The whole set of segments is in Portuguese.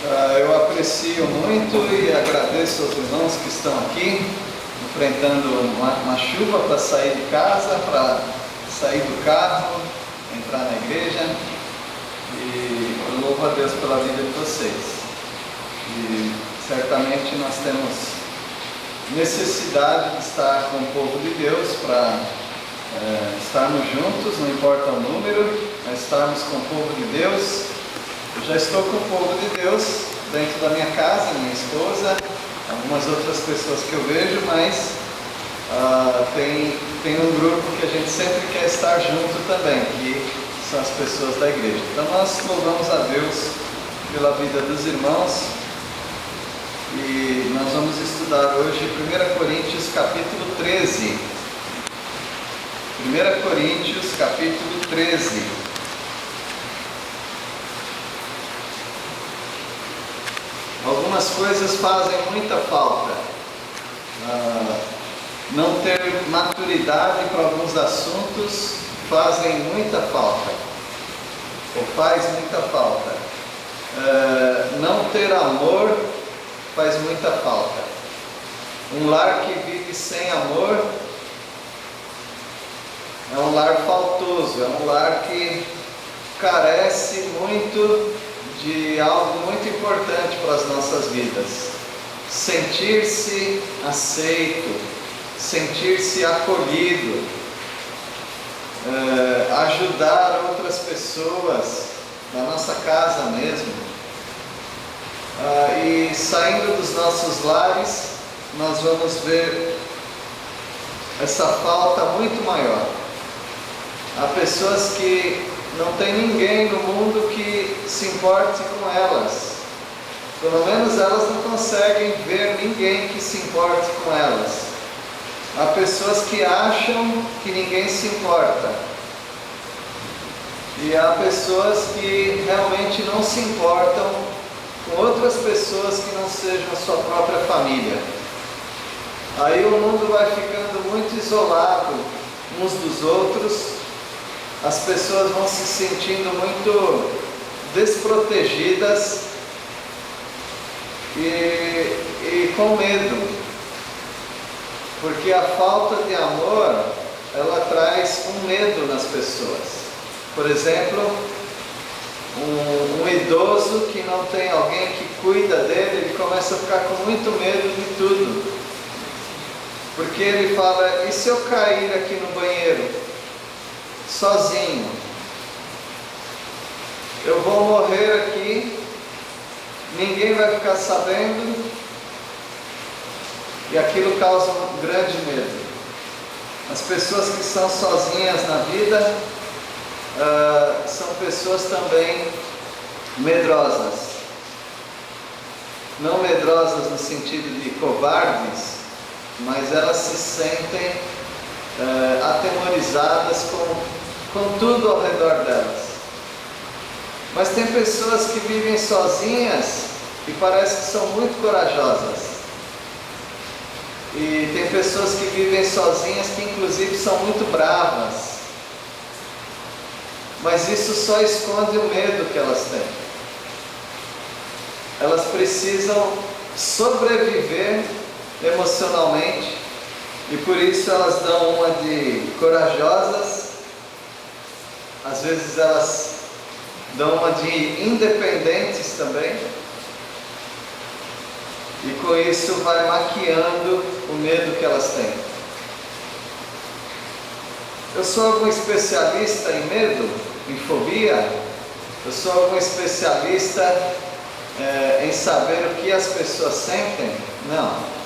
Eu aprecio muito e agradeço aos irmãos que estão aqui, enfrentando uma chuva para sair de casa, para sair do carro, entrar na igreja. E eu louvo a Deus pela vida de vocês. E certamente nós temos necessidade de estar com o povo de Deus para estarmos juntos, não importa o número, mas estarmos com o povo de Deus. Eu já estou com o povo de Deus dentro da minha casa, minha esposa, algumas outras pessoas que eu vejo, mas tem um grupo que a gente sempre quer estar junto também, que são as pessoas da igreja. Então nós louvamos a Deus pela vida dos irmãos e nós vamos estudar hoje 1 Coríntios capítulo 13. 1 Coríntios capítulo 13. Algumas coisas fazem muita falta. Não ter maturidade para alguns assuntos fazem muita falta, ou faz muita falta. Não ter amor faz muita falta. Um lar que vive sem amor é um lar faltoso, é um lar que carece muito de algo muito importante para as nossas vidas: sentir-se aceito, sentir-se acolhido, ajudar outras pessoas, na nossa casa mesmo. E saindo dos nossos lares, nós vamos ver essa falta muito maior. Há pessoas que não tem ninguém no mundo que se importe com elas. Pelo menos elas não conseguem ver ninguém que se importe com elas. Há pessoas que acham que ninguém se importa. E há pessoas que realmente não se importam com outras pessoas que não sejam a sua própria família. Aí o mundo vai ficando muito isolado uns dos outros. As pessoas vão se sentindo muito desprotegidas e com medo, porque a falta de amor, ela traz um medo nas pessoas. Por exemplo, um idoso que não tem alguém que cuida dele, ele começa a ficar com muito medo de tudo, porque ele fala: e se eu cair aqui no banheiro sozinho? Eu vou morrer aqui, ninguém vai ficar sabendo, e aquilo causa um grande medo. As pessoas que são sozinhas na vida são pessoas também medrosas. Não medrosas no sentido de covardes, mas elas se sentem atemorizadas com tudo ao redor delas. Mas tem pessoas que vivem sozinhas e parece que são muito corajosas. E tem pessoas que vivem sozinhas que inclusive são muito bravas. Mas isso só esconde o medo que elas têm. Elas precisam sobreviver emocionalmente. E por isso elas dão uma de corajosas, às vezes elas dão uma de independentes também, e com isso vai maquiando o medo que elas têm. Eu sou algum especialista em medo, em fobia? Eu sou algum especialista em saber o que as pessoas sentem? Não.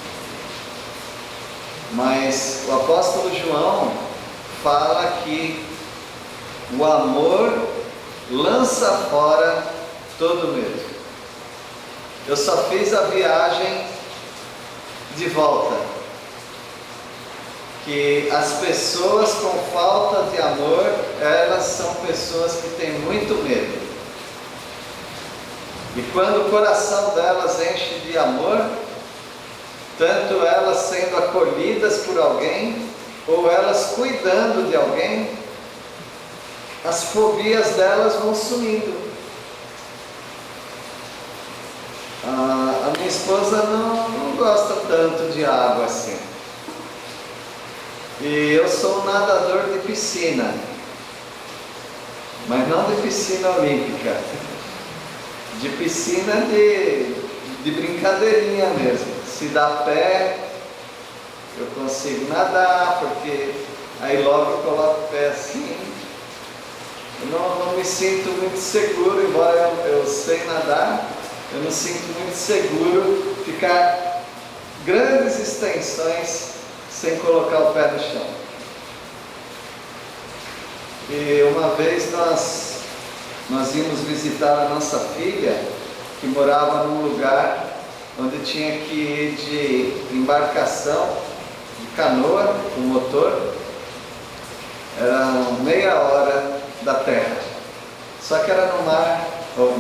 Mas o apóstolo João fala que o amor lança fora todo medo. Eu só fiz a viagem de volta, que as pessoas com falta de amor, elas são pessoas que têm muito medo. E quando o coração delas enche de amor, tanto elas sendo acolhidas por alguém, ou elas cuidando de alguém, as fobias delas vão sumindo. A minha esposa não gosta tanto de água assim. E eu sou um nadador de piscina, mas não de piscina olímpica, de piscina de brincadeirinha mesmo. Se dá pé, eu consigo nadar, porque aí logo eu coloco o pé assim. Eu não me sinto muito seguro, embora eu sei nadar, eu não sinto muito seguro ficar grandes extensões sem colocar o pé no chão. E uma vez nós íamos visitar a nossa filha, que morava num lugar onde tinha que ir de embarcação, de canoa, com motor. Era meia hora da terra. Só que era no mar, ou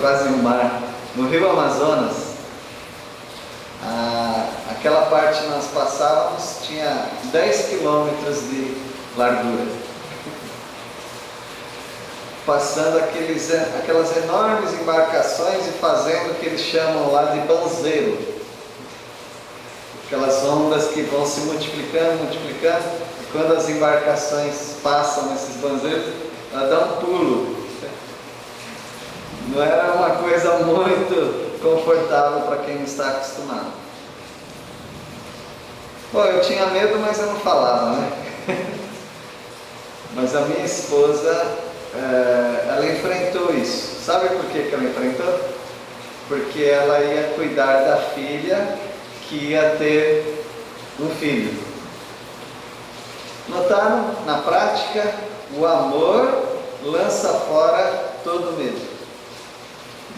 quase no mar, no Rio Amazonas. Aquela parte que nós passávamos tinha 10 quilômetros de largura, passando aquelas enormes embarcações e fazendo o que eles chamam lá de banzeiro, aquelas ondas que vão se multiplicando, e quando as embarcações passam nesses banzeiros, ela dá um pulo. Não era uma coisa muito confortável para quem não está acostumado. Bom, eu tinha medo, mas eu não falava, né? Mas a minha esposa, ela enfrentou isso. Sabe por que ela enfrentou? Porque ela ia cuidar da filha que ia ter um filho. Notaram? Na prática, o amor lança fora todo medo.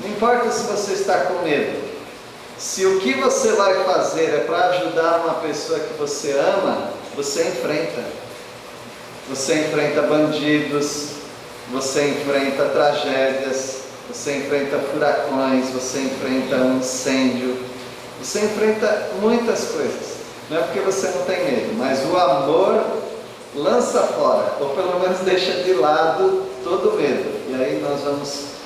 Não importa se você está com medo. Se o que você vai fazer é para ajudar uma pessoa que você ama, você enfrenta. Você enfrenta bandidos, você enfrenta tragédias, você enfrenta furacões, você enfrenta um incêndio, você enfrenta muitas coisas. Não é porque você não tem medo, mas o amor lança fora, ou pelo menos deixa de lado todo medo. E aí nós vamos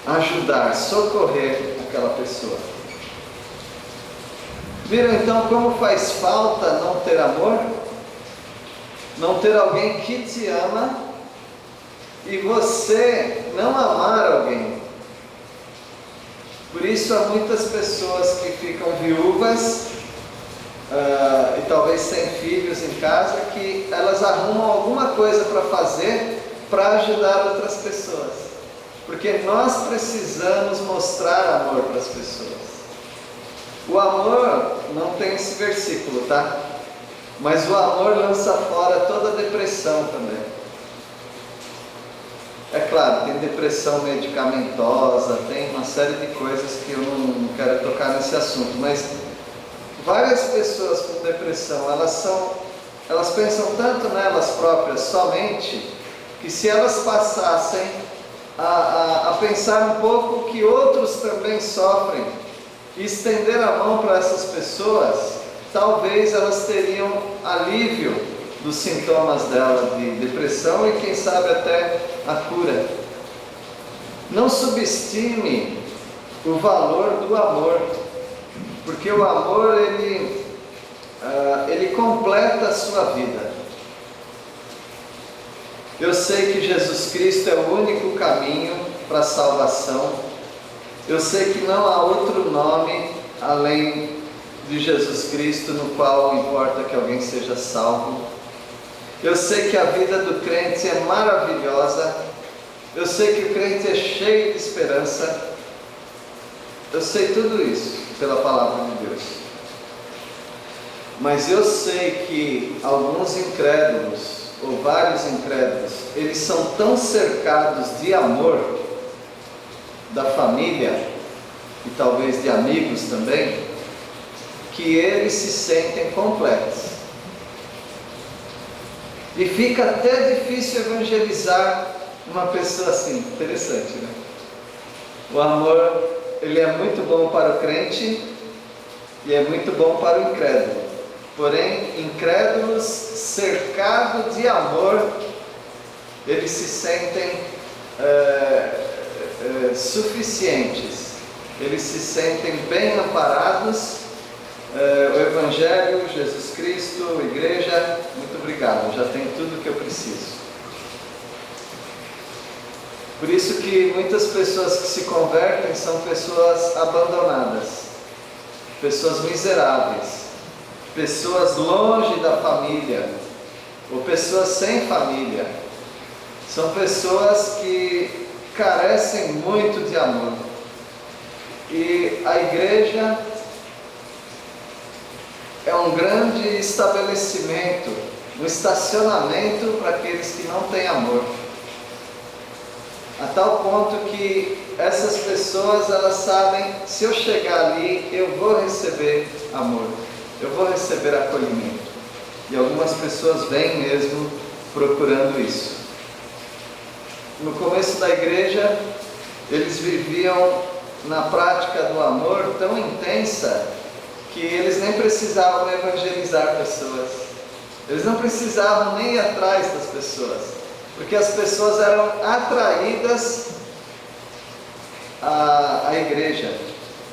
ajudar, socorrer aquela pessoa. Viram então como faz falta não ter amor? Não ter alguém que te ama e você não amar alguém. Por isso há muitas pessoas que ficam viúvas e talvez sem filhos em casa, que elas arrumam alguma coisa para fazer para ajudar outras pessoas. Porque nós precisamos mostrar amor para as pessoas. O amor não tem esse versículo, tá? Mas o amor lança fora toda depressão também. É claro, tem depressão medicamentosa, tem uma série de coisas que eu não quero tocar nesse assunto, mas várias pessoas com depressão, elas pensam tanto nelas próprias somente, que se elas passassem a pensar um pouco que outros também sofrem, e estender a mão para essas pessoas, talvez elas teriam alívio dos sintomas dela de depressão e quem sabe até a cura. Não subestime o valor do amor, porque o amor ele completa a sua vida. Eu sei que Jesus Cristo é o único caminho para a salvação. Eu sei que não há outro nome além de Jesus Cristo no qual importa que alguém seja salvo. Eu sei que a vida do crente é maravilhosa. Eu sei que o crente é cheio de esperança. Eu sei tudo isso pela palavra de Deus. Mas eu sei que alguns incrédulos, ou vários incrédulos, eles são tão cercados de amor da família e talvez de amigos também, que eles se sentem completos. E fica até difícil evangelizar uma pessoa assim. Interessante, né? O amor, ele é muito bom para o crente e é muito bom para o incrédulo. Porém, incrédulos cercados de amor, eles se sentem suficientes eles se sentem bem amparados. O Evangelho, Jesus Cristo, Igreja, muito obrigado, já tenho tudo que eu preciso. Por isso que muitas pessoas que se convertem são pessoas abandonadas, pessoas miseráveis, pessoas longe da família, ou pessoas sem família. São pessoas que carecem muito de amor. E a igreja é um grande estabelecimento, um estacionamento para aqueles que não têm amor. A tal ponto que essas pessoas, elas sabem, se eu chegar ali, eu vou receber amor, eu vou receber acolhimento. E algumas pessoas vêm mesmo procurando isso. No começo da igreja, eles viviam na prática do amor tão intensa que eles nem precisavam evangelizar pessoas. Eles não precisavam nem ir atrás das pessoas, porque as pessoas eram atraídas à igreja.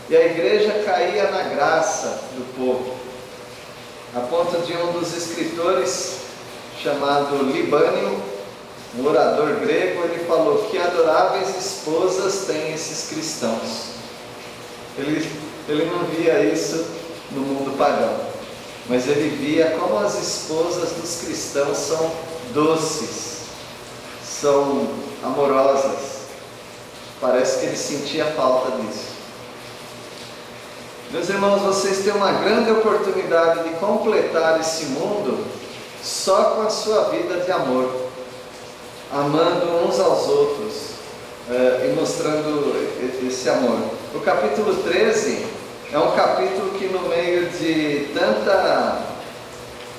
E a igreja caía na graça do povo. A ponto de um dos escritores, chamado Libânio, um orador grego, ele falou: que adoráveis esposas têm esses cristãos. Ele não via isso no mundo pagão, mas ele via como as esposas dos cristãos são doces, são amorosas. Parece que ele sentia falta disso. Meus irmãos, vocês têm uma grande oportunidade de completar esse mundo só com a sua vida de amor, amando uns aos outros e mostrando esse amor. O capítulo 13 é um capítulo que, no meio de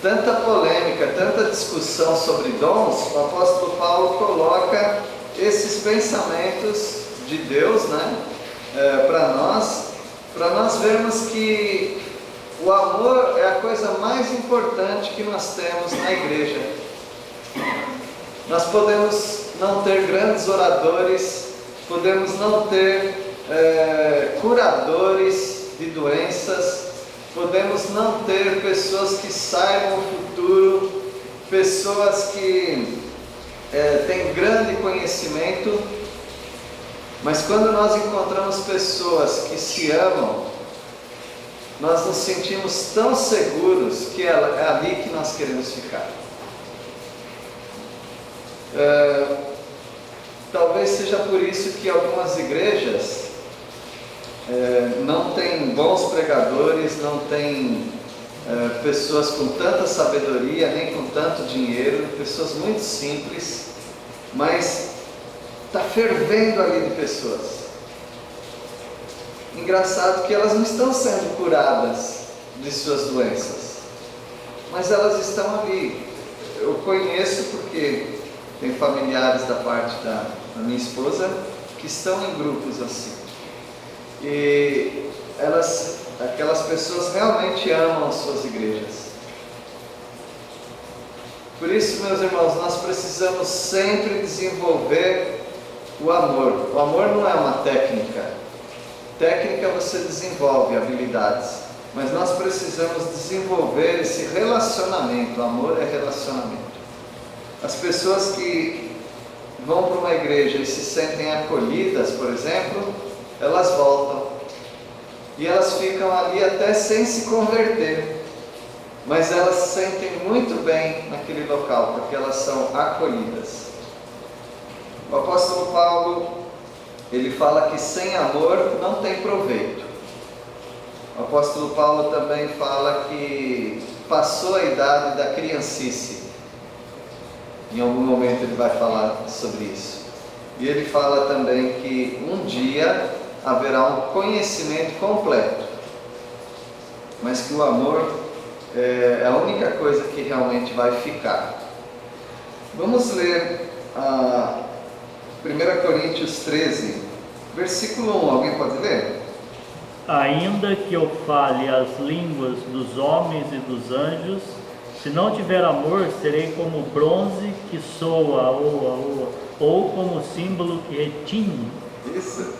tanta polêmica, tanta discussão sobre dons, o apóstolo Paulo coloca esses pensamentos de Deus, para nós vermos que o amor é a coisa mais importante que nós temos na igreja. Nós podemos não ter grandes oradores, podemos não ter curadores de doenças, podemos não ter pessoas que saibam o futuro, pessoas que têm grande conhecimento, mas quando nós encontramos pessoas que se amam, nós nos sentimos tão seguros que é ali que nós queremos ficar. Talvez seja por isso que algumas igrejas não têm bons pregadores, não têm pessoas com tanta sabedoria, nem com tanto dinheiro, pessoas muito simples, mas está fervendo ali de pessoas. Engraçado que elas não estão sendo curadas de suas doenças, mas elas estão ali. Eu conheço porque tem familiares da parte da minha esposa que estão em grupos assim. E aquelas pessoas realmente amam as suas igrejas. Por isso, meus irmãos, nós precisamos sempre desenvolver o amor. O amor não é uma técnica. Técnica você desenvolve habilidades, mas nós precisamos desenvolver esse relacionamento. O amor é relacionamento. As pessoas que vão para uma igreja e se sentem acolhidas, por exemplo, elas voltam e elas ficam ali até sem se converter, mas elas se sentem muito bem naquele local, porque elas são acolhidas. O apóstolo Paulo, ele fala que sem amor não tem proveito. O apóstolo Paulo também fala que passou a idade da criancice. Em algum momento ele vai falar sobre isso. E ele fala também que um dia haverá um conhecimento completo, mas que o amor é a única coisa que realmente vai ficar. Vamos ler 1 Coríntios 13, versículo 1, alguém pode ler? Ainda que eu fale as línguas dos homens e dos anjos, se não tiver amor, serei como bronze que soa, ou como símbolo que retine. Isso.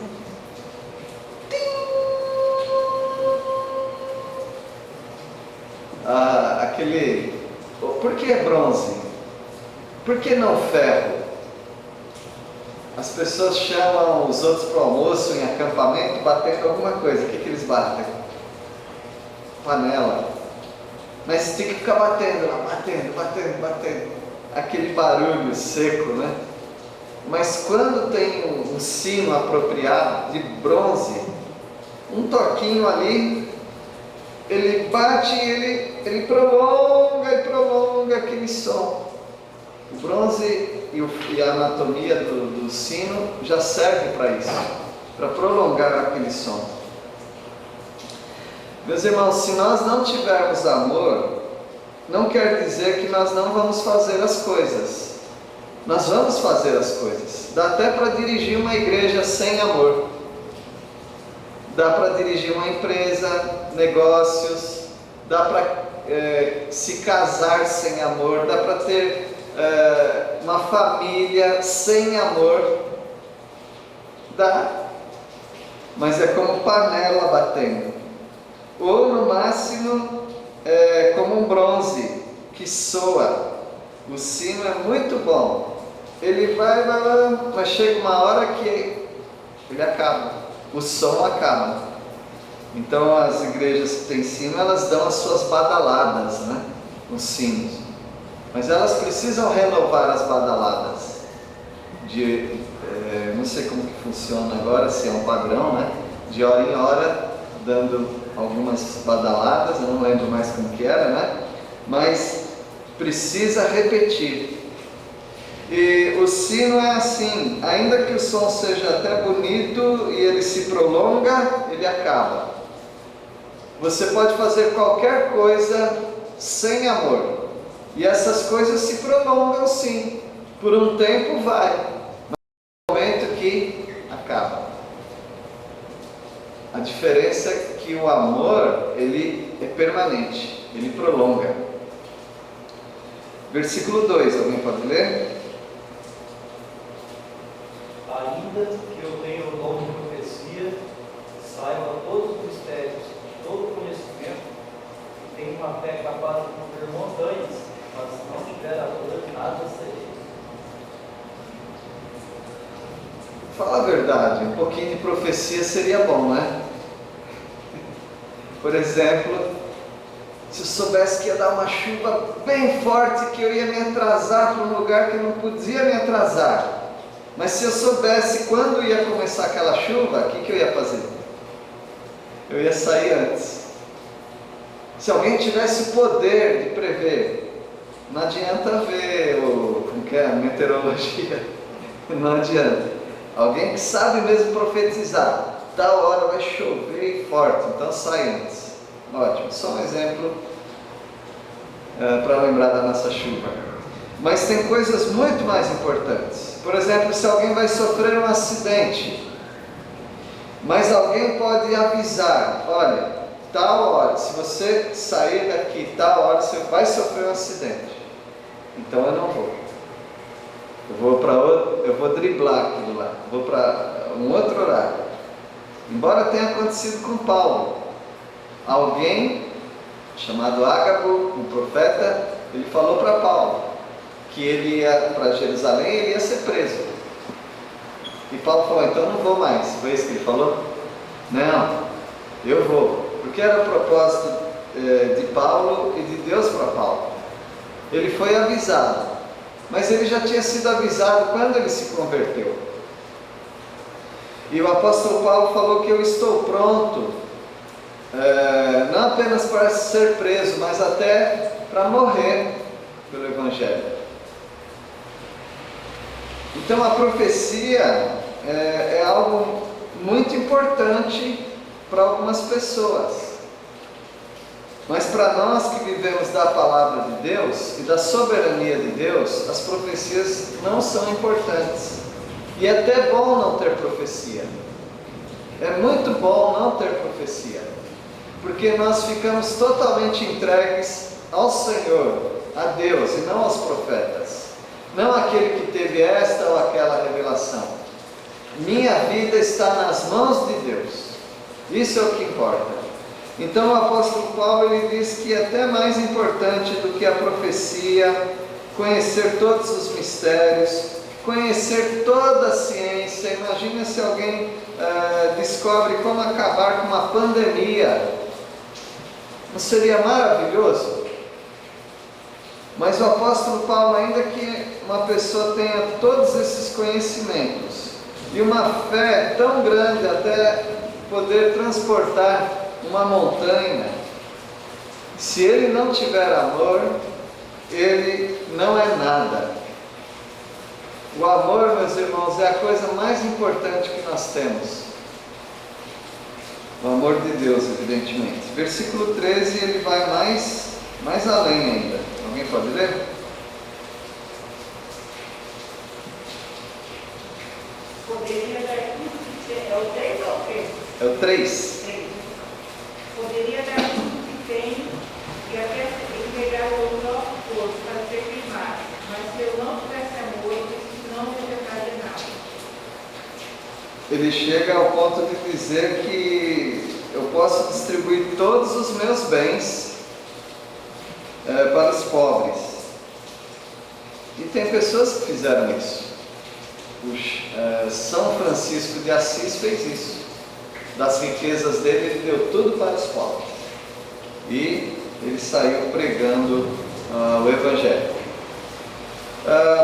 Por que bronze? Por que não ferro? As pessoas chamam os outros para o almoço em acampamento batendo alguma coisa. O que eles batem? Panela. Mas tem que ficar batendo lá, batendo. Aquele barulho seco, né? Mas quando tem um sino apropriado de bronze, um toquinho ali, ele bate e ele prolonga aquele som. O bronze e a anatomia do sino já serve para isso, para prolongar aquele som. Meus irmãos, se nós não tivermos amor, não quer dizer que nós não vamos fazer as coisas. Nós vamos fazer as coisas. Dá até para dirigir uma igreja sem amor. Dá para dirigir uma empresa, negócios. Dá para se casar sem amor. Dá para ter uma família sem amor. Dá. Mas é como panela batendo. Ou no máximo como um bronze que soa. O sino é muito bom. Ele vai, mas chega uma hora que ele acaba. O som acaba. Então as igrejas que têm sino, elas dão as suas badaladas, né? Os sinos. Mas elas precisam renovar as badaladas. Não sei como que funciona agora, se é um padrão, né? De hora em hora, dando algumas badaladas, eu não lembro mais como que era, né? Mas precisa repetir. E o sino é assim, ainda que o som seja até bonito e ele se prolonga, ele acaba. Você pode fazer qualquer coisa sem amor, e essas coisas se prolongam sim, por um tempo vai, mas no momento que acaba. A diferença é que o amor, ele é permanente, ele prolonga. Versículo 2, alguém pode ler? Ainda que eu tenha o dom de profecia, saiba todos os mistérios, todo o conhecimento, e tenha uma fé capaz de mover montanhas, mas se não tiver amor, nada serei. Fala a verdade, um pouquinho de profecia seria bom, né? Por exemplo, se eu soubesse que ia dar uma chuva bem forte, que eu ia me atrasar para um lugar que eu não podia me atrasar. Mas se eu soubesse quando ia começar aquela chuva, o que eu ia fazer? Eu ia sair antes. Se alguém tivesse o poder de prever, não adianta ver como que é a meteorologia, não adianta. Alguém que sabe mesmo profetizar, tal hora vai chover forte, então sai antes. Ótimo, só um exemplo para lembrar da nossa chuva. Mas tem coisas muito mais importantes. Por exemplo, se alguém vai sofrer um acidente, mas alguém pode avisar: olha, tal hora, se você sair daqui, tal hora você vai sofrer um acidente. Então eu não vou. Eu vou driblar aquilo lá, vou para um outro horário. Embora tenha acontecido com Paulo, alguém chamado Ágabo, um profeta, ele falou para Paulo que ele ia para Jerusalém e ele ia ser preso. E Paulo falou: então não vou mais. Foi isso que ele falou? Não, eu vou. Porque era o propósito de Paulo e de Deus para Paulo. Ele foi avisado, mas ele já tinha sido avisado quando ele se converteu. E o apóstolo Paulo falou que eu estou pronto, não apenas para ser preso, mas até para morrer pelo Evangelho. Então a profecia é algo muito importante para algumas pessoas. Mas para nós que vivemos da palavra de Deus e da soberania de Deus, as profecias não são importantes. E é até bom não ter profecia. É muito bom não ter profecia, porque nós ficamos totalmente entregues ao Senhor, a Deus, e não aos profetas. Não aquele que teve esta ou aquela revelação. Minha vida está nas mãos de Deus. Isso é o que importa. Então o apóstolo Paulo ele diz que é até mais importante do que a profecia, conhecer todos os mistérios, conhecer toda a ciência. Imagina se alguém descobre como acabar com uma pandemia. Não seria maravilhoso? Mas o apóstolo Paulo, ainda que uma pessoa tenha todos esses conhecimentos e uma fé tão grande até poder transportar uma montanha, se ele não tiver amor, ele não é nada. O amor, meus irmãos, é a coisa mais importante que nós temos. O amor de Deus, evidentemente. Versículo 13, ele vai mais além ainda. Alguém pode ler? Poderia dar tudo que tem. É o 3 ou o quê? É o 3. Poderia dar tudo que tem e até entregar o próprio corpo para ser queimado. Mas se eu não tivesse amor, isso não me adiantaria nada. Ele chega ao ponto de dizer que eu posso distribuir todos os meus bens para os pobres. E tem pessoas que fizeram isso. São Francisco de Assis fez isso. Das riquezas dele, ele deu tudo para os pobres. E ele saiu pregando o Evangelho.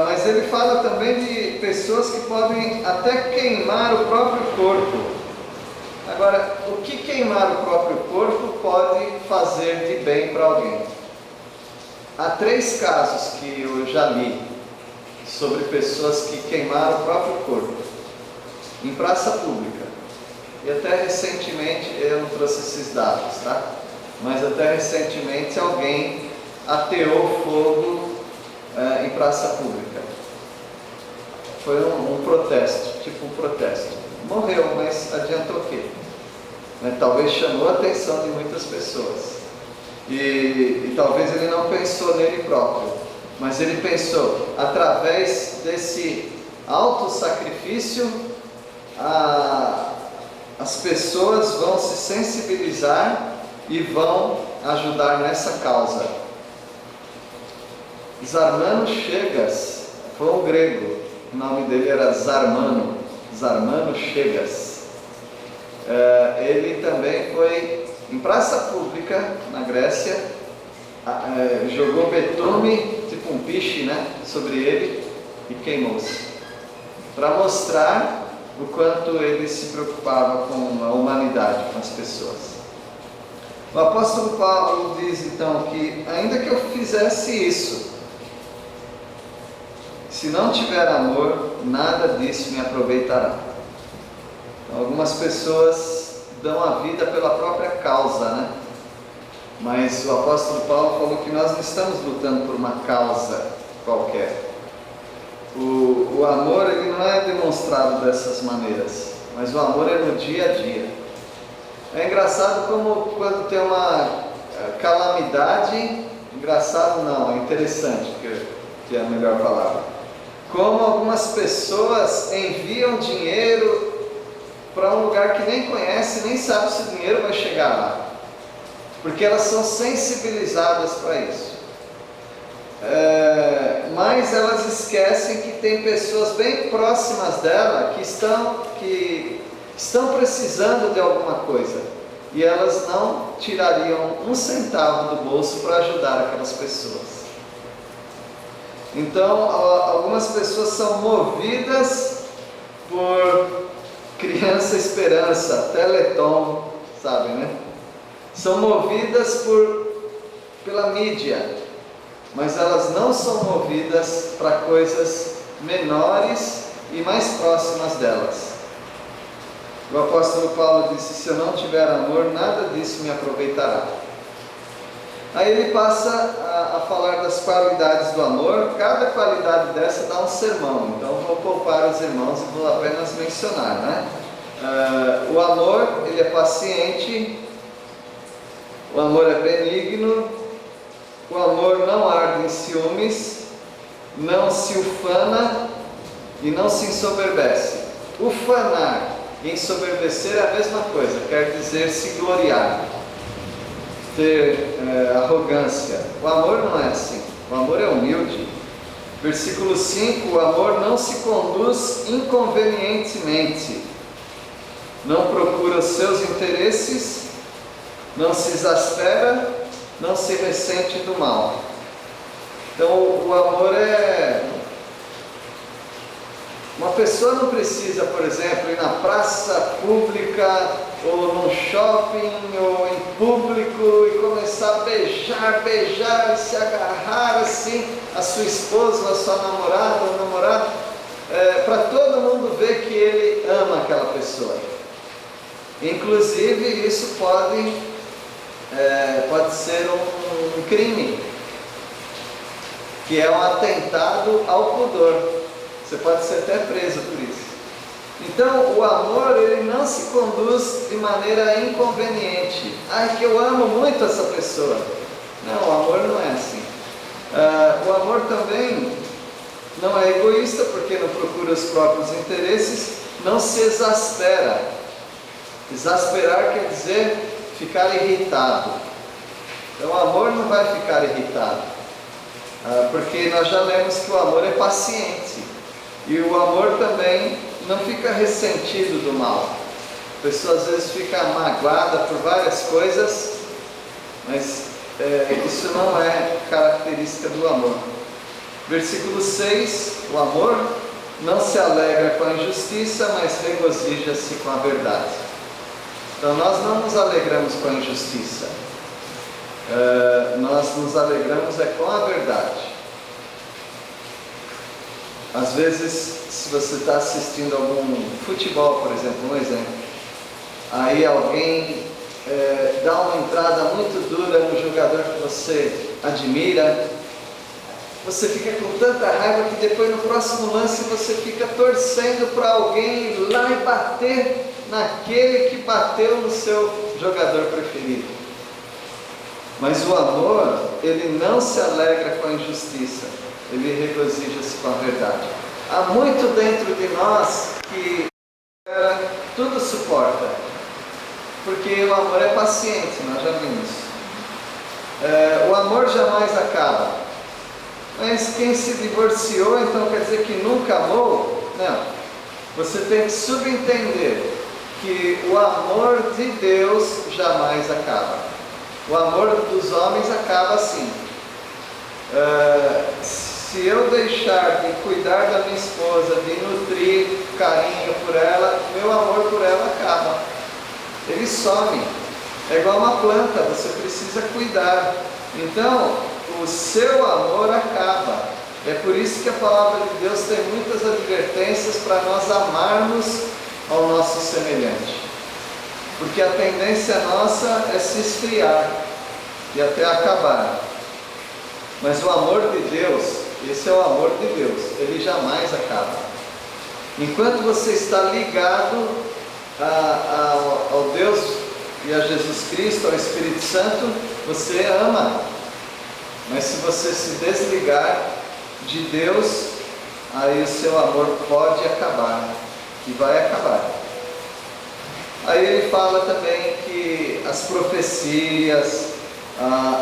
Mas ele fala também de pessoas que podem até queimar o próprio corpo. Agora, o que queimar o próprio corpo pode fazer de bem para alguém? Há 3 casos que eu já li sobre pessoas que queimaram o próprio corpo em praça pública. E até recentemente, eu não trouxe esses dados, tá? Mas até recentemente alguém ateou fogo em praça pública. Foi um protesto, tipo um protesto. Morreu, mas adiantou o quê? Talvez chamou a atenção de muitas pessoas. E talvez ele não pensou nele próprio, mas ele pensou, através desse auto-sacrifício, as pessoas vão se sensibilizar e vão ajudar nessa causa. Zarmano Chegas foi um grego, o nome dele era Zarmano Chegas. Ele também foi em praça pública na Grécia, jogou betume, tipo um piche, né, sobre ele e queimou-se, para mostrar o quanto ele se preocupava com a humanidade, com as pessoas. O apóstolo Paulo diz então que ainda que eu fizesse isso, se não tiver amor, nada disso me aproveitará. Então, algumas pessoas dão a vida pela própria causa, né? Mas o apóstolo Paulo falou que nós não estamos lutando por uma causa qualquer. O amor ele não é demonstrado dessas maneiras, mas o amor é no dia a dia. É engraçado como quando tem uma calamidade, engraçado não, é interessante, que é a melhor palavra. Como algumas pessoas enviam dinheiro para um lugar que nem conhece, nem sabe se o dinheiro vai chegar lá, porque elas são sensibilizadas para isso. Mas elas esquecem que tem pessoas bem próximas dela que estão precisando de alguma coisa, e elas não tirariam um centavo do bolso para ajudar aquelas pessoas. Então, algumas pessoas são movidas por Criança Esperança, Teleton, sabe, né? São movidas pela mídia, mas elas não são movidas para coisas menores e mais próximas delas. O apóstolo Paulo disse: se eu não tiver amor, nada disso me aproveitará. Aí ele passa a falar das qualidades do amor. Cada qualidade dessa dá um sermão, então vou poupar os irmãos e vou apenas mencionar, né? O amor, ele é paciente, o amor é benigno, o amor não arde em ciúmes, não se ufana e não se ensoberbece. Ufanar e ensoberbecer é a mesma coisa, quer dizer se gloriar. ter arrogância. O amor não é assim. O amor é humilde. Versículo 5: o amor não se conduz inconvenientemente, não procura os seus interesses, não se exaspera, não se ressente do mal. Então o amor é... Uma pessoa não precisa, por exemplo, ir na praça pública ou num shopping ou em público e começar a beijar e se agarrar assim a sua esposa ou a sua namorada ou namorado, para todo mundo ver que ele ama aquela pessoa. Inclusive isso pode ser um crime, que é um atentado ao pudor. Você pode ser até preso por isso. Então, o amor, ele não se conduz de maneira inconveniente. Que eu amo muito essa pessoa. Não, o amor não é assim. O amor também não é egoísta, porque não procura os próprios interesses, não se exaspera. Exasperar quer dizer ficar irritado. Então, o amor não vai ficar irritado, porque nós já lemos que o amor é paciente. E o amor também não fica ressentido do mal. A pessoa às vezes fica magoada por várias coisas, mas isso não é característica do amor. Versículo 6: o amor não se alegra com a injustiça, mas regozija-se com a verdade. Então nós não nos alegramos com a injustiça, nós nos alegramos com a verdade. Às vezes, se você está assistindo algum futebol, por exemplo, um exemplo, aí alguém dá uma entrada muito dura no jogador que você admira, você fica com tanta raiva que depois no próximo lance você fica torcendo para alguém ir lá e bater naquele que bateu no seu jogador preferido. Mas o amor, ele não se alegra com a injustiça, ele regozija-se com a verdade. Há muito dentro de nós que tudo suporta, porque o amor é paciente, nós já vimos. O amor jamais acaba. Mas quem se divorciou, então quer dizer que nunca amou? Não. Você tem que subentender que o amor de Deus jamais acaba. O amor dos homens acaba sim. Se eu deixar de cuidar da minha esposa, de nutrir carinho por ela, meu amor por ela acaba. Ele some. É igual uma planta, você precisa cuidar. Então, o seu amor acaba. É por isso que a palavra de Deus tem muitas advertências para nós amarmos ao nosso semelhante. Porque a tendência nossa é se esfriar e até acabar. Mas o amor de Deus, esse é o amor de Deus, ele jamais acaba. Enquanto você está ligado ao Deus e a Jesus Cristo, ao Espírito Santo, você ama. Mas se você se desligar de Deus, aí o seu amor pode acabar, e vai acabar. Aí ele fala também que as profecias,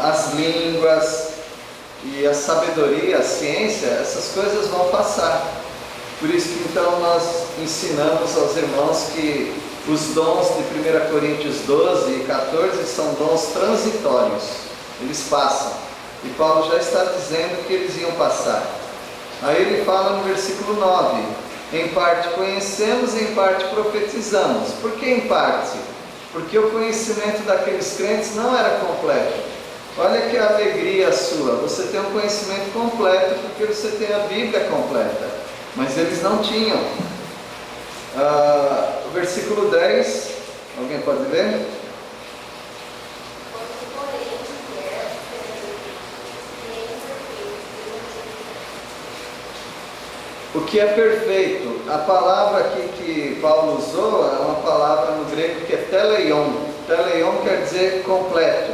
as línguas e a sabedoria, a ciência, essas coisas vão passar. Por isso que então nós ensinamos aos irmãos que os dons de 1 Coríntios 12 e 14 são dons transitórios, eles passam. E Paulo já está dizendo que eles iam passar. Aí ele fala no versículo 9: em parte conhecemos e em parte profetizamos. Por que em parte? Porque o conhecimento daqueles crentes não era completo. Olha que alegria sua, você tem um conhecimento completo porque você tem a Bíblia completa, mas eles não tinham. O versículo 10, alguém pode ler? O que é perfeito? A palavra aqui que Paulo usou é uma palavra no grego que é teleion. Teleion quer dizer completo.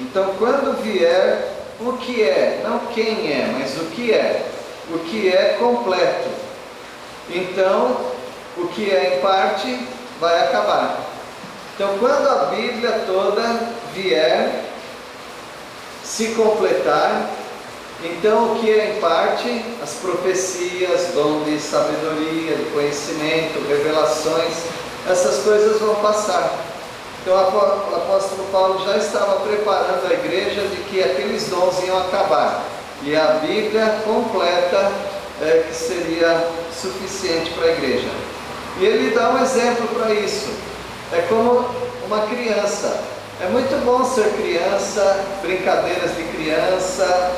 Então, quando vier o que é, não quem é, mas o que é completo. Então, o que é em parte vai acabar. Então, quando a Bíblia toda vier, se completar. Então, o que é em parte? As profecias, dom de sabedoria, de conhecimento, revelações, essas coisas vão passar. Então, o apóstolo Paulo já estava preparando a igreja de que aqueles dons iam acabar. E a Bíblia completa que seria suficiente para a igreja. E ele dá um exemplo para isso. É como uma criança. É muito bom ser criança, brincadeiras de criança,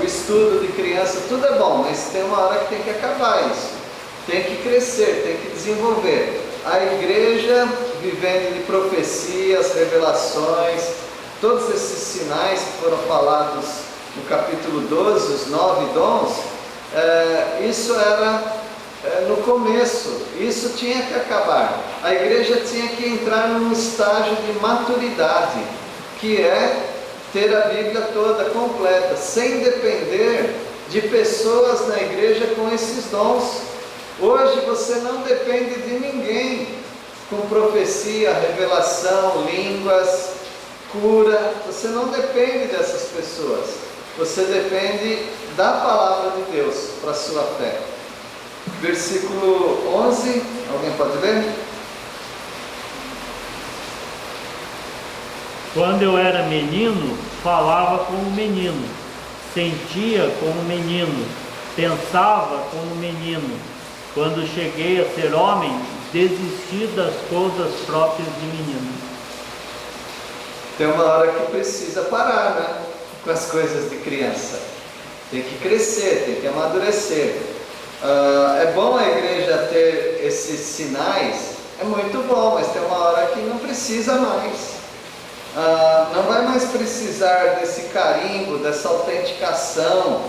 o estudo de criança, tudo é bom, mas tem uma hora que tem que acabar isso. Tem que crescer, tem que desenvolver. A igreja, vivendo de profecias, revelações, todos esses sinais que foram falados no capítulo 12, os 9 dons, isso era no começo, isso tinha que acabar. A igreja tinha que entrar num estágio de maturidade, que é ter a Bíblia toda completa, sem depender de pessoas na igreja com esses dons. Hoje você não depende de ninguém com profecia, revelação, línguas, cura. Você não depende dessas pessoas. Você depende da palavra de Deus para a sua fé. Versículo 11, alguém pode ler? Quando eu era menino, falava como menino, sentia como menino, pensava como menino. Quando cheguei a ser homem, desisti das coisas próprias de menino. Tem uma hora que precisa parar, né? Com as coisas de criança. Tem que crescer, tem que amadurecer. É bom a igreja ter esses sinais, é muito bom, mas tem uma hora que não precisa mais. Não vai mais precisar desse carimbo, dessa autenticação,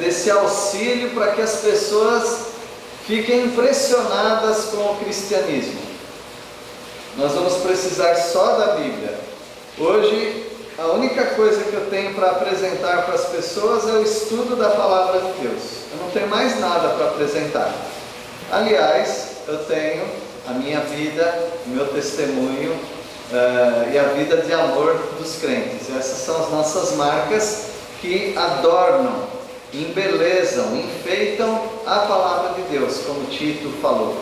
desse auxílio para que as pessoas fiquem impressionadas com o cristianismo. Nós vamos precisar só da Bíblia. Hoje, a única coisa que eu tenho para apresentar para as pessoas é o estudo da palavra de Deus. Eu não tenho mais nada para apresentar. Aliás, eu tenho a minha vida, o meu testemunho e a vida de amor dos crentes. Essas são as nossas marcas que adornam, embelezam, enfeitam a palavra de Deus, como Tito falou.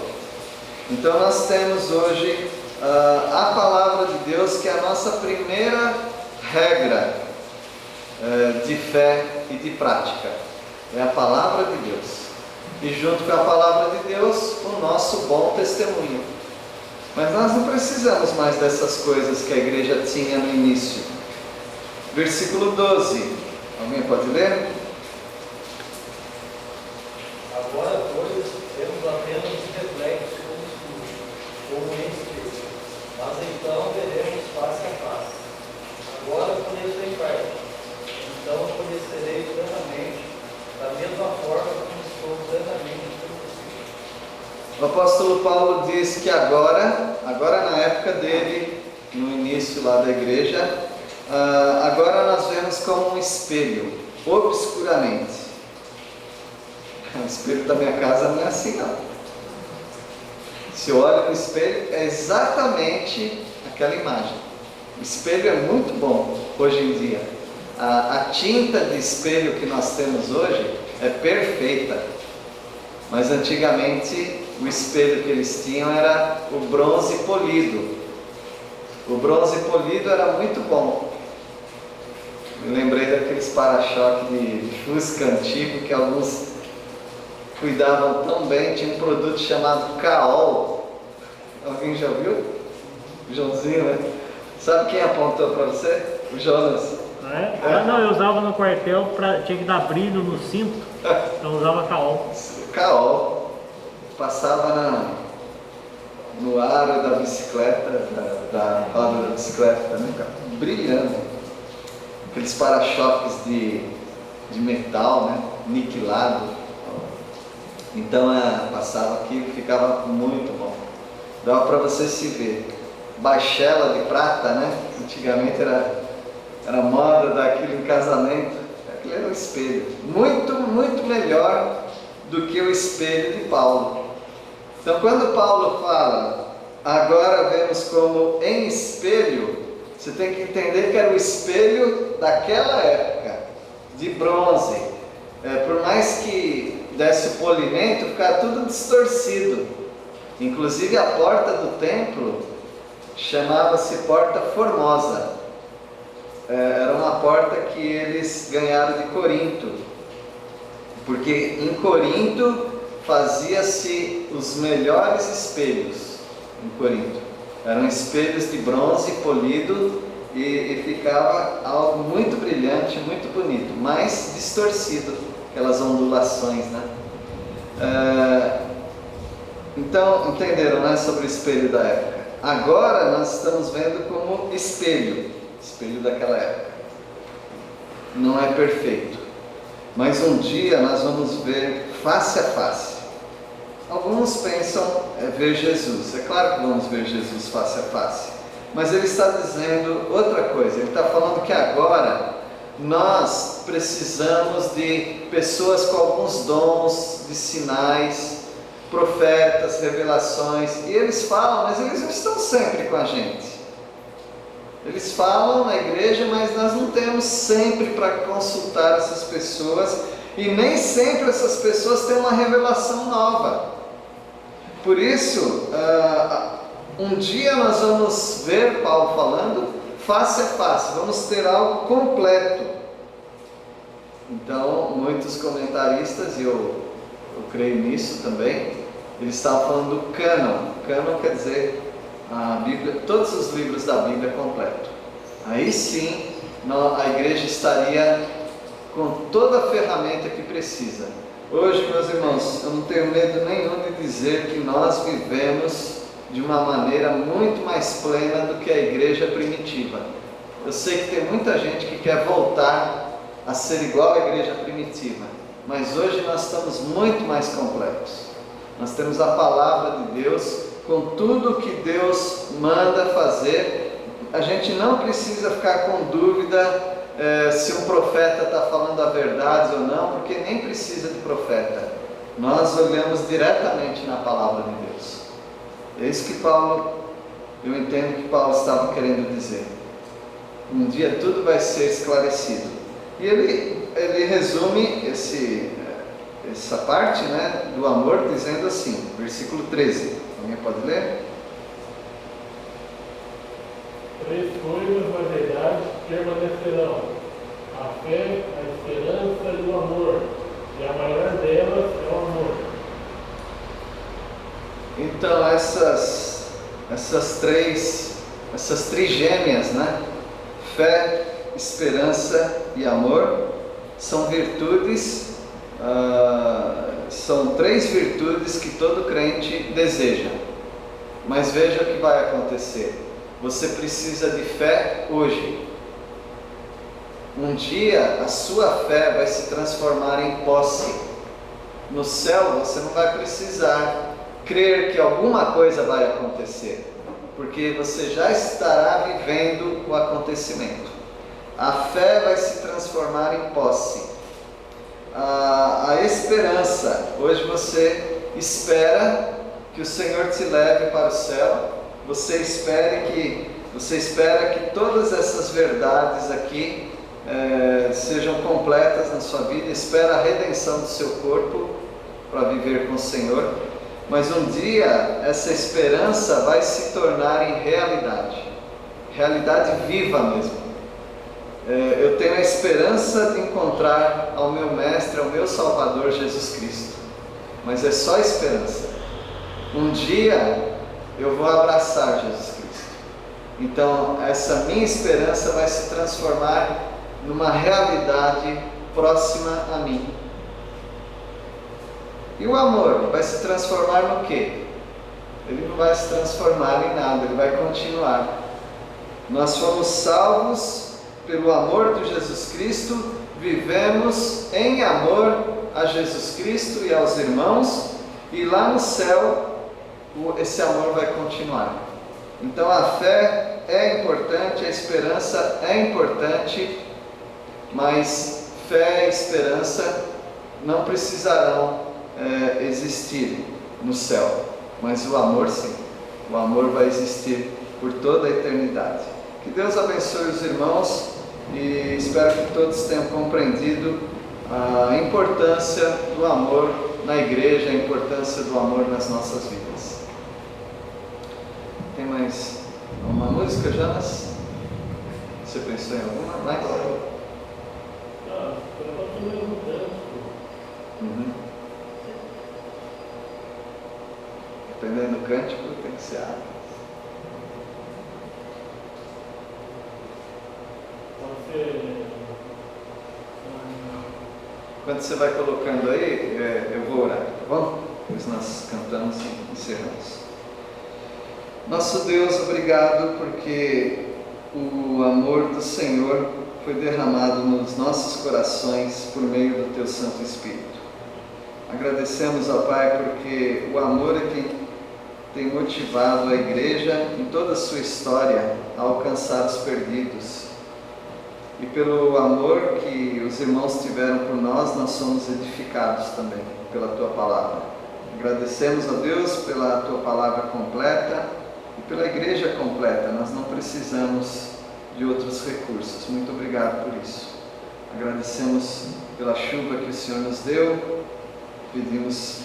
Então nós temos hoje a palavra de Deus, que é a nossa primeira regra de fé e de prática. É a palavra de Deus. E junto com a palavra de Deus, o nosso bom testemunho. Mas nós não precisamos mais dessas coisas que a igreja tinha no início. Versículo 12. Alguém pode ler? Agora, pois, temos apenas reflexos como espelho, mas então veremos face a face. Agora conheço em parte, então conhecerei plenamente, da mesma forma como estou plenamente conhecido. O apóstolo Paulo diz que agora na época dele, no início lá da igreja, agora nós vemos como um espelho, obscuramente. O espelho da minha casa não é assim não. Se eu olho no espelho, é exatamente aquela imagem. O espelho é muito bom hoje em dia. A tinta de espelho que nós temos hoje é perfeita. Mas antigamente o espelho que eles tinham era o bronze polido. O bronze polido era muito bom. Me lembrei daqueles para-choque de Fusca antigo que alguns cuidavam tão bem. Tinha um produto chamado Caol. Alguém já viu? O Joãozinho, né? Sabe quem apontou para você? O Jonas. Não, eu usava no quartel, tinha que dar brilho no cinto, então eu usava Caol. Caol. Passava no aro da bicicleta, da roda da bicicleta, né? Brilhando. Aqueles para-choques de metal, né? Niquelado. Então passava aqui e ficava muito bom. Dava para você se ver. Baixela de prata, né? Antigamente era moda daquilo em casamento. Aquilo era um espelho. Muito, muito melhor do que o espelho de Paulo. Então quando Paulo fala, agora vemos como em espelho, Você tem que entender que era o espelho daquela época, de bronze. Por mais que desse o polimento, ficava tudo distorcido. Inclusive a porta do templo chamava-se Porta Formosa. Era uma porta que eles ganharam de Corinto, porque em Corinto fazia-se os melhores espelhos. Em Corinto eram espelhos de bronze polido e ficava algo muito brilhante, muito bonito, mas distorcido, aquelas ondulações, né? Então entenderam, né, sobre o espelho da época. Agora nós estamos vendo como espelho daquela época. Não é perfeito, mas um dia nós vamos ver face a face. Alguns pensam ver Jesus. É claro que vamos ver Jesus face a face, mas ele está dizendo outra coisa. Ele está falando que agora nós precisamos de pessoas com alguns dons, de sinais, profetas, revelações. E eles falam, mas eles não estão sempre com a gente. Eles falam na igreja, mas nós não temos sempre para consultar essas pessoas, e nem sempre essas pessoas têm uma revelação nova. Por isso, um dia nós vamos ver Paulo falando face a face, vamos ter algo completo. Então, muitos comentaristas, e eu creio nisso também, eles estavam falando do cânon. Cânon quer dizer a Bíblia, todos os livros da Bíblia completo. Aí sim, a igreja estaria com toda a ferramenta que precisa. Hoje, meus irmãos, eu não tenho medo nenhum de dizer que nós vivemos de uma maneira muito mais plena do que a igreja primitiva. Eu sei que tem muita gente que quer voltar a ser igual à igreja primitiva, mas hoje nós estamos muito mais completos. Nós temos a palavra de Deus, com tudo que Deus manda fazer. A gente não precisa ficar com dúvida se um profeta está falando a verdade ou não, porque nem precisa de profeta. Nós olhamos diretamente na palavra de Deus. É isso que eu entendo que Paulo estava querendo dizer. Um dia tudo vai ser esclarecido. E ele resume essa parte, né, do amor dizendo assim, versículo 13. Alguém pode ler? 3 coisas, na verdade, permanecerão: a fé, a esperança e o amor, e a maior delas é o amor. Então essas trigêmeas, né? Fé, esperança e amor, são virtudes, são 3 virtudes que todo crente deseja. Mas veja o que vai acontecer. Você precisa de fé hoje. Um dia a sua fé vai se transformar em posse. No céu você não vai precisar crer que alguma coisa vai acontecer, porque você já estará vivendo o acontecimento. A fé vai se transformar em posse. A esperança, hoje você espera que o Senhor te leve para o céu. Você espera que todas essas verdades aqui sejam completas na sua vida. Espera a redenção do seu corpo para viver com o Senhor. Mas um dia essa esperança vai se tornar em realidade viva mesmo. Eu tenho a esperança de encontrar ao meu Mestre, ao meu Salvador Jesus Cristo, mas é só esperança. Um dia eu vou abraçar Jesus Cristo. Então essa minha esperança vai se transformar numa realidade próxima a mim. E o amor vai se transformar no quê? Ele não vai se transformar em nada, ele vai continuar. Nós fomos salvos pelo amor de Jesus Cristo, vivemos em amor a Jesus Cristo e aos irmãos, e lá no céu esse amor vai continuar. Então a fé é importante, a esperança é importante, mas fé e esperança não precisarão existir no céu, mas o amor sim. O amor vai existir por toda a eternidade. Que Deus abençoe os irmãos e espero que todos tenham compreendido a importância do amor na igreja, a importância do amor nas nossas vidas. Tem mais uma música, Jonas? Você pensou em alguma mais? Dependendo do cântico, tem que ser água. Quando você vai colocando aí, eu vou orar, tá bom? Depois nós cantamos e encerramos. Nosso Deus, obrigado porque o amor do Senhor foi derramado nos nossos corações por meio do Teu Santo Espírito. Agradecemos ao Pai porque o amor é quem tem motivado a igreja em toda a sua história a alcançar os perdidos. E pelo amor que os irmãos tiveram por nós, nós somos edificados também pela Tua Palavra. Agradecemos a Deus pela Tua Palavra completa e pela igreja completa. Nós não precisamos de outros recursos. Muito obrigado por isso. Agradecemos pela chuva que o Senhor nos deu. Pedimos